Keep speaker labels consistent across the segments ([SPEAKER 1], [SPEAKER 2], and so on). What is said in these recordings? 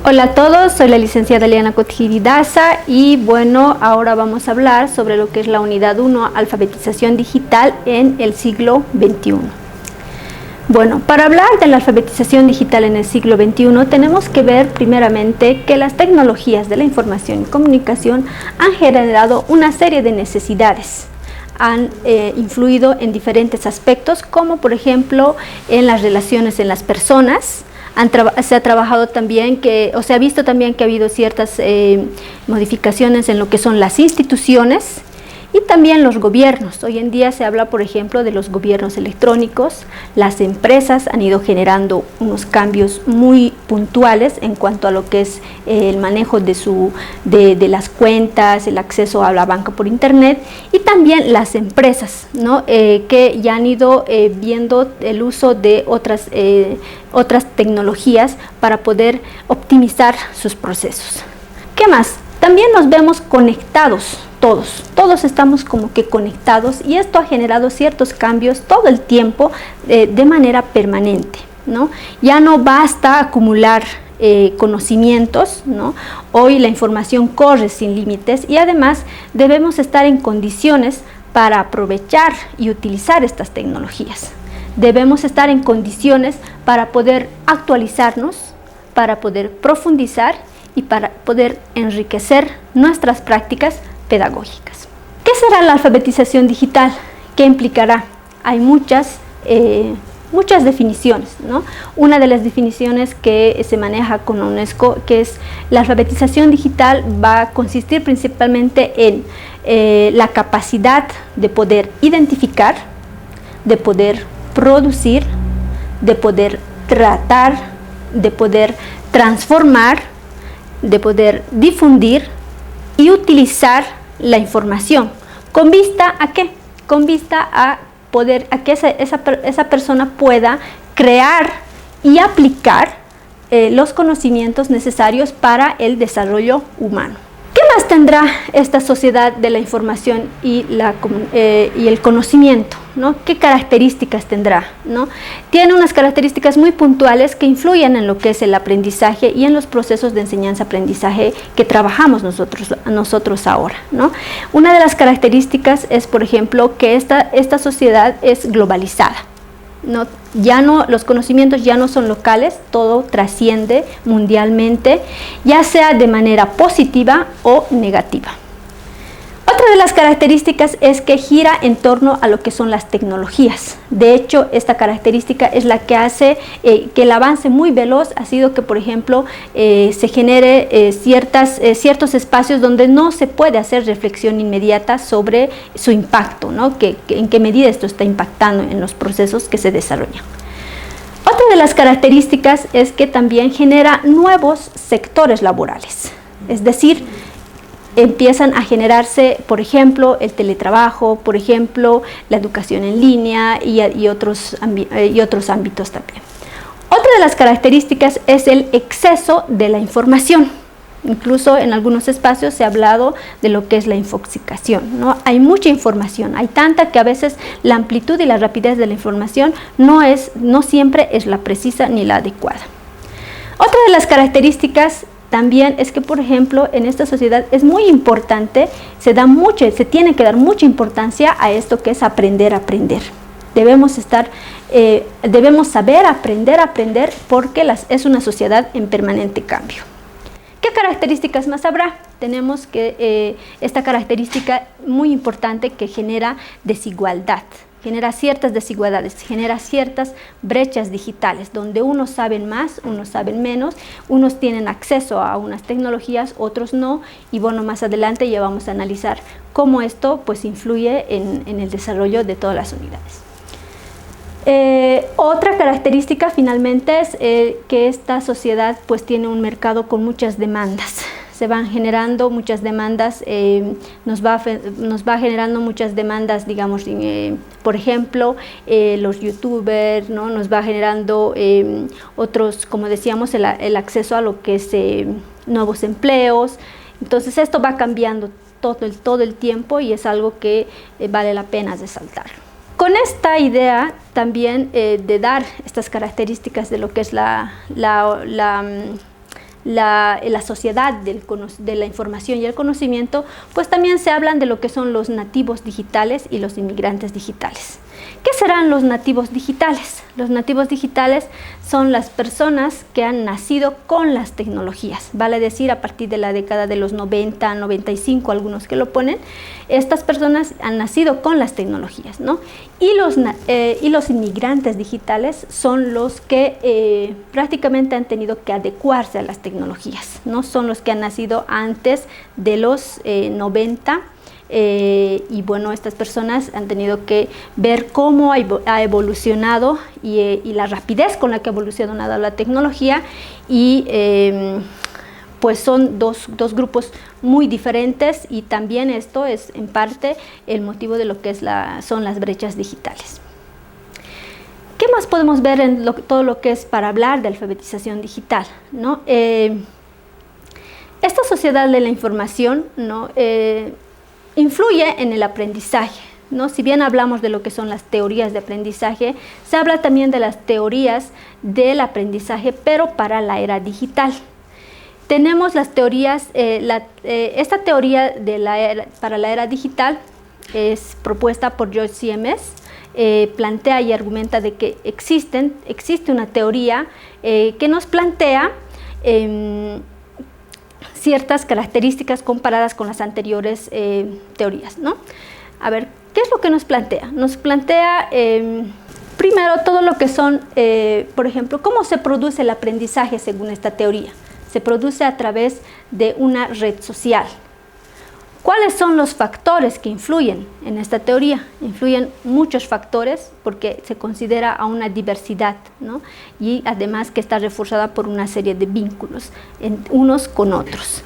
[SPEAKER 1] Hola a todos, soy la licenciada Eliana Cotjiri Daza y bueno, ahora vamos a hablar sobre lo que es la unidad 1, alfabetización digital en el siglo XXI. Bueno, para hablar de la alfabetización digital en el siglo XXI tenemos que ver primeramente que las tecnologías de la información y comunicación han generado una serie de necesidades. Han influido en diferentes aspectos, como por ejemplo en las relaciones en las personas. Se ha trabajado también se ha visto también que ha habido ciertas modificaciones en lo que son las instituciones y también los gobiernos. Hoy en día se habla, por ejemplo, de los gobiernos electrónicos. Las empresas han ido generando unos cambios muy puntuales en cuanto a lo que es el manejo de las cuentas, el acceso a la banca por internet, y también las empresas, ¿no? Que ya han ido viendo el uso de otras tecnologías para poder optimizar sus procesos. ¿Qué más? También nos vemos conectados. Todos estamos como que conectados y esto ha generado ciertos cambios todo el tiempo de manera permanente, ¿no? Ya no basta acumular conocimientos, ¿no? Hoy la información corre sin límites y además debemos estar en condiciones para aprovechar y utilizar estas tecnologías. Debemos estar en condiciones para poder actualizarnos, para poder profundizar y para poder enriquecer nuestras prácticas pedagógicas. ¿Qué será la alfabetización digital? ¿Qué implicará? Hay muchas definiciones, ¿no? Una de las definiciones que se maneja con la UNESCO, que es la alfabetización digital, va a consistir principalmente en la capacidad de poder identificar, de poder producir, de poder tratar, de poder transformar, de poder difundir y utilizar la información. ¿Con vista a qué? Con vista a que esa persona pueda crear y aplicar los conocimientos necesarios para el desarrollo humano. ¿Qué más tendrá esta sociedad de la información y el conocimiento, ¿no? ¿Qué características tendrá, ¿no? Tiene unas características muy puntuales que influyen en lo que es el aprendizaje y en los procesos de enseñanza-aprendizaje que trabajamos nosotros ahora, ¿no? Una de las características es, por ejemplo, que esta sociedad es globalizada. Los conocimientos ya no son locales, todo trasciende mundialmente, ya sea de manera positiva o negativa. Otra de las características es que gira en torno a lo que son las tecnologías. De hecho, esta característica es la que hace que el avance muy veloz ha sido que, por ejemplo, se genere ciertos espacios donde no se puede hacer reflexión inmediata sobre su impacto, ¿no? En qué medida esto está impactando en los procesos que se desarrollan. Otra de las características es que también genera nuevos sectores laborales, es decir, empiezan a generarse, por ejemplo, el teletrabajo, por ejemplo, la educación en línea y otros ámbitos también. Otra de las características es el exceso de la información. Incluso en algunos espacios se ha hablado de lo que es la infoxicación, ¿no? Hay mucha información, hay tanta que a veces la amplitud y la rapidez de la información no siempre es la precisa ni la adecuada. Otra de las características también es que, por ejemplo, en esta sociedad es muy importante, se tiene que dar mucha importancia a esto que es aprender a aprender. Debemos saber aprender porque es una sociedad en permanente cambio. ¿Qué características más habrá? Tenemos que esta característica muy importante que genera desigualdad. Genera ciertas desigualdades, genera ciertas brechas digitales, donde unos saben más, unos saben menos, unos tienen acceso a unas tecnologías, otros no, y bueno, más adelante ya vamos a analizar cómo esto pues influye en el desarrollo de todas las unidades. Otra característica finalmente es que esta sociedad pues tiene un mercado con muchas demandas. Se van generando muchas demandas, nos va generando muchas demandas, digamos, por ejemplo, los youtubers, ¿no? Nos va generando otros, como decíamos, el acceso a lo que es nuevos empleos. Entonces esto va cambiando todo el tiempo y es algo que vale la pena resaltar. Con esta idea también de dar estas características de lo que es la la sociedad de la información y el conocimiento, pues también se hablan de lo que son los nativos digitales y los inmigrantes digitales. ¿Qué serán los nativos digitales? Los nativos digitales son las personas que han nacido con las tecnologías, vale decir, a partir de la década de los 90, 95, algunos que lo ponen, estas personas han nacido con las tecnologías, ¿no? Y los inmigrantes digitales son los que prácticamente han tenido que adecuarse a las tecnologías, ¿no? Son los que han nacido antes de los 90. Y bueno, estas personas han tenido que ver cómo ha evolucionado y la rapidez con la que ha evolucionado la tecnología y pues son dos grupos muy diferentes, y también esto es en parte el motivo de lo que son las brechas digitales. ¿Qué más podemos ver en todo lo que es para hablar de alfabetización digital, ¿no? Esta sociedad de la información, ¿no? Influye en el aprendizaje, ¿no? Si bien hablamos de lo que son las teorías de aprendizaje, se habla también de las teorías del aprendizaje, pero para la era digital. Tenemos las teorías, esta teoría para la era digital es propuesta por George C.M.S. Plantea y argumenta de que existe una teoría que nos plantea ciertas características comparadas con las anteriores teorías, ¿no? A ver, ¿qué es lo que nos plantea? Nos plantea primero todo lo que son, por ejemplo, cómo se produce el aprendizaje según esta teoría. Se produce a través de una red social. ¿Cuáles son los factores que influyen en esta teoría? Influyen muchos factores porque se considera a una diversidad, ¿no? Y además que está reforzada por una serie de vínculos unos con otros.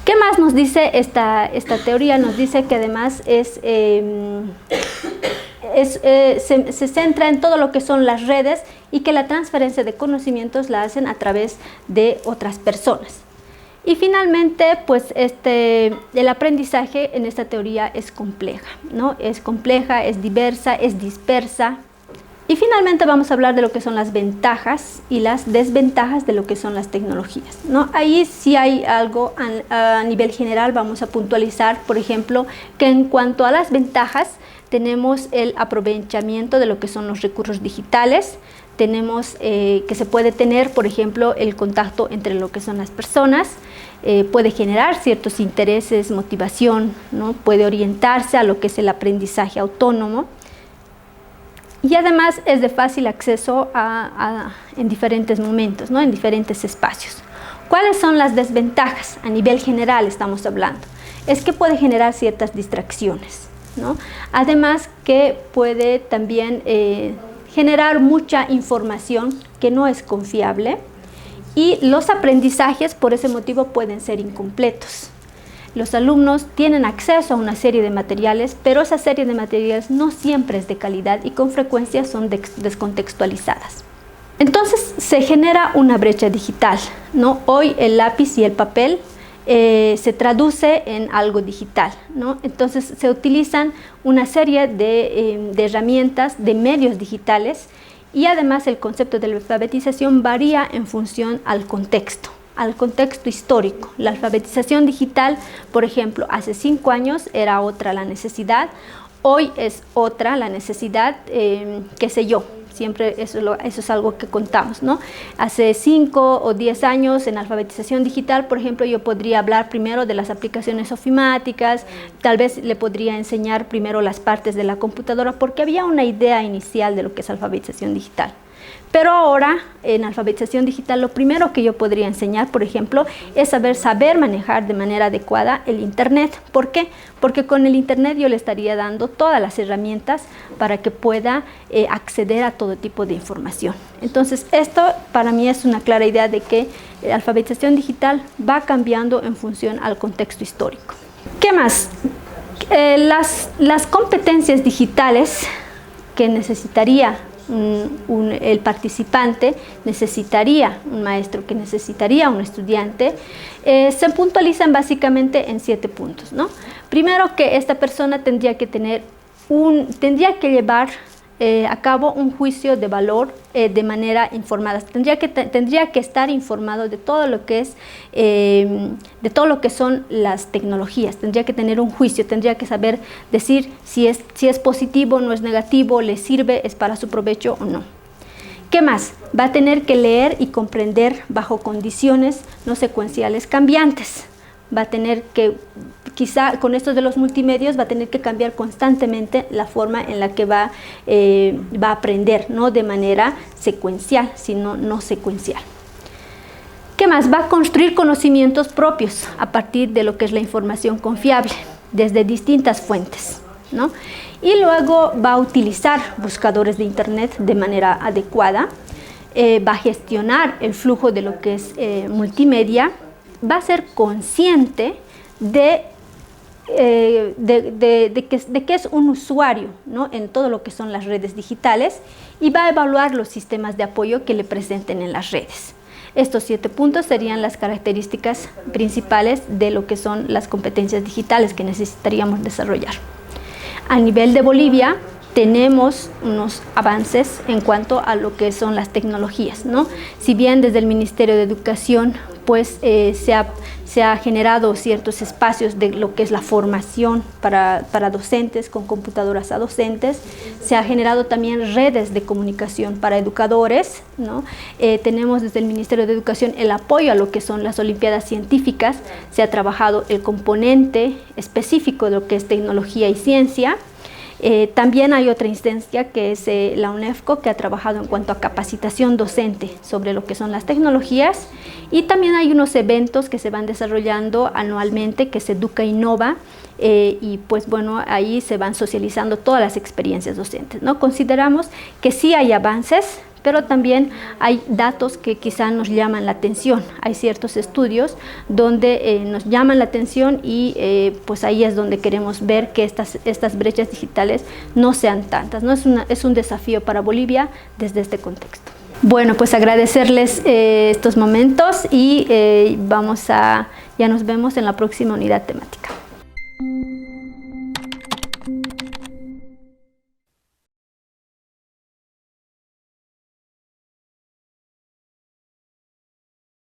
[SPEAKER 1] ¿Qué más nos dice esta teoría? Nos dice que además se centra en todo lo que son las redes y que la transferencia de conocimientos la hacen a través de otras personas. Y finalmente, pues el aprendizaje en esta teoría es compleja, ¿no? Es compleja, es diversa, es dispersa. Y finalmente vamos a hablar de lo que son las ventajas y las desventajas de lo que son las tecnologías, ¿no? Ahí sí hay algo a nivel general. Vamos a puntualizar, por ejemplo, que en cuanto a las ventajas, tenemos el aprovechamiento de lo que son los recursos digitales. Tenemos que se puede tener, por ejemplo, el contacto entre lo que son las personas, puede generar ciertos intereses, motivación, ¿no? Puede orientarse a lo que es el aprendizaje autónomo, y además es de fácil acceso en diferentes momentos, ¿no? En diferentes espacios. ¿Cuáles son las desventajas? A nivel general estamos hablando. Es que puede generar ciertas distracciones, ¿no? Además que puede también generar mucha información que no es confiable, y los aprendizajes por ese motivo pueden ser incompletos. Los alumnos tienen acceso a una serie de materiales, pero esa serie de materiales no siempre es de calidad y con frecuencia son descontextualizadas. Entonces se genera una brecha digital, ¿no? Hoy el lápiz y el papel se traduce en algo digital, ¿no? Entonces se utilizan una serie de herramientas, de medios digitales, y además el concepto de la alfabetización varía en función al contexto histórico. La alfabetización digital, por ejemplo, hace 5 años era otra la necesidad, hoy es otra la necesidad, qué sé yo. Siempre eso es algo que contamos, ¿no? Hace 5 o 10 años en alfabetización digital, por ejemplo, yo podría hablar primero de las aplicaciones ofimáticas, tal vez le podría enseñar primero las partes de la computadora, porque había una idea inicial de lo que es alfabetización digital. Pero ahora, en alfabetización digital, lo primero que yo podría enseñar, por ejemplo, es saber manejar de manera adecuada el Internet. ¿Por qué? Porque con el Internet yo le estaría dando todas las herramientas para que pueda acceder a todo tipo de información. Entonces, esto para mí es una clara idea de que la alfabetización digital va cambiando en función al contexto histórico. ¿Qué más? Las competencias digitales que necesitaría el participante, necesitaría un maestro, que necesitaría un estudiante, se puntualizan básicamente en 7 puntos, ¿no? Primero, que esta persona tendría que llevar a cabo un juicio de valor de manera informada. Tendría que estar informado de todo lo que es, de todo lo que son las tecnologías. Tendría que tener un juicio, tendría que saber decir si es positivo, no es negativo, le sirve, es para su provecho o no. ¿Qué más? Va a tener que leer y comprender bajo condiciones no secuenciales cambiantes. Va a tener que, quizá con estos de los multimedios, va a tener que cambiar constantemente la forma en la que va a aprender, no de manera secuencial, sino no secuencial. ¿Qué más? Va a construir conocimientos propios a partir de lo que es la información confiable, desde distintas fuentes, ¿no? Y luego va a utilizar buscadores de internet de manera adecuada, va a gestionar el flujo de lo que es multimedia, va a ser consciente de que es un usuario, ¿no?, en todo lo que son las redes digitales, y va a evaluar los sistemas de apoyo que le presenten en las redes. Estos 7 puntos serían las características principales de lo que son las competencias digitales que necesitaríamos desarrollar. A nivel de Bolivia tenemos unos avances en cuanto a lo que son las tecnologías, ¿no? Si bien desde el Ministerio de Educación pues se ha generado ciertos espacios de lo que es la formación para docentes, con computadoras a docentes, se ha generado también redes de comunicación para educadores, ¿no? Tenemos desde el Ministerio de Educación el apoyo a lo que son las Olimpiadas Científicas, se ha trabajado el componente específico de lo que es tecnología y ciencia. También hay otra instancia que es la UNEFCO, que ha trabajado en cuanto a capacitación docente sobre lo que son las tecnologías, y también hay unos eventos que se van desarrollando anualmente, que es Educa Innova, y pues bueno, ahí se van socializando todas las experiencias docentes, ¿no? Consideramos que sí hay avances, pero también hay datos que quizá nos llaman la atención. Hay ciertos estudios donde nos llaman la atención y pues ahí es donde queremos ver que estas brechas digitales no sean tantas, ¿no? Es un desafío para Bolivia desde este contexto. Bueno, pues agradecerles estos momentos y ya nos vemos en la próxima unidad temática.